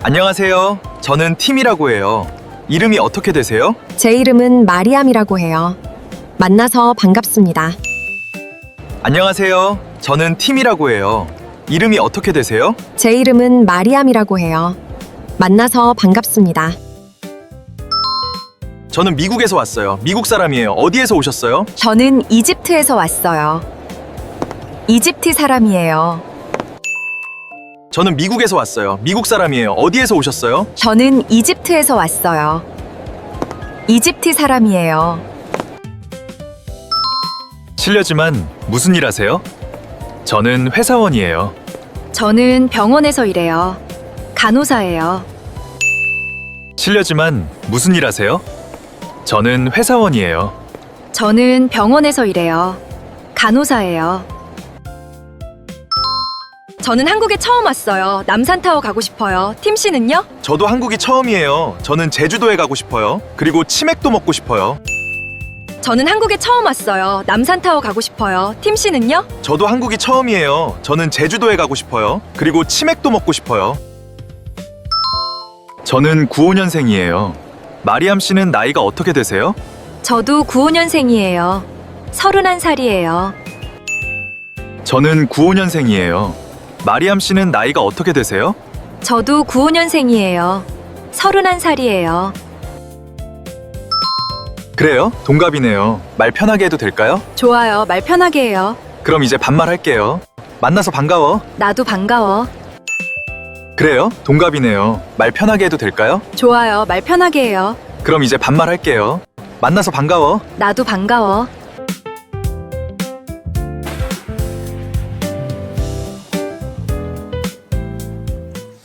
안녕하세요. 저는 팀이라고 해요. 이름이 어떻게 되세요? 제 이름은 마리암이라고 해요. 만나서 반갑습니다. 안녕하세요. 저는 팀이라고 해요. 이름이 어떻게 되세요? 제 이름은 마리암이라고 해요. 만나서 반갑습니다. 저는 미국에서 왔어요. 미국 사람이에요. 어디에서 오셨어요? 저는 이집트에서 왔어요. 이집트 사람이에요. 저는 미국에서 왔어요. 미국 사람이에요. 어디에서 오셨어요? 저는 이집트에서 왔어요. 이집트 사람이에요. 실례지만 무슨 일 하세요? 저는 회사원이에요. 저는 병원에서 일해요. 간호사예요. 실례지만 무슨 일 하세요? 저는 회사원이에요. 저는 병원에서 일해요. 간호사예요. 저는 한국에 처음 왔어요. 남산타워 가고 싶어요. 팀 씨는요? 저도 한국이 처음이에요. 저는 제주도에 가고 싶어요. 그리고 치맥도 먹고 싶어요. 저는 한국에 처음 왔어요. 남산타워 가고 싶어요. 팀 씨는요? 저도 한국이 처음이에요. 저는 제주도에 가고 싶어요. 그리고 치맥도 먹고 싶어요. 저는 95년생이에요. 마리암 씨는 나이가 어떻게 되세요? 저도 95년생이에요. 31살이에요. 저는 95년생이에요. 마리암 씨는 나이가 어떻게 되세요? 저도 95년생이에요. 31살이에요. 그래요? 동갑이네요. 말 편하게 해도 될까요? 좋아요. 말 편하게 해요. 그럼 이제 반말할게요. 만나서 반가워. 나도 반가워. 그래요? 동갑이네요. 말 편하게 해도 될까요? 좋아요. 말 편하게 해요. 그럼 이제 반말할게요. 만나서 반가워. 나도 반가워.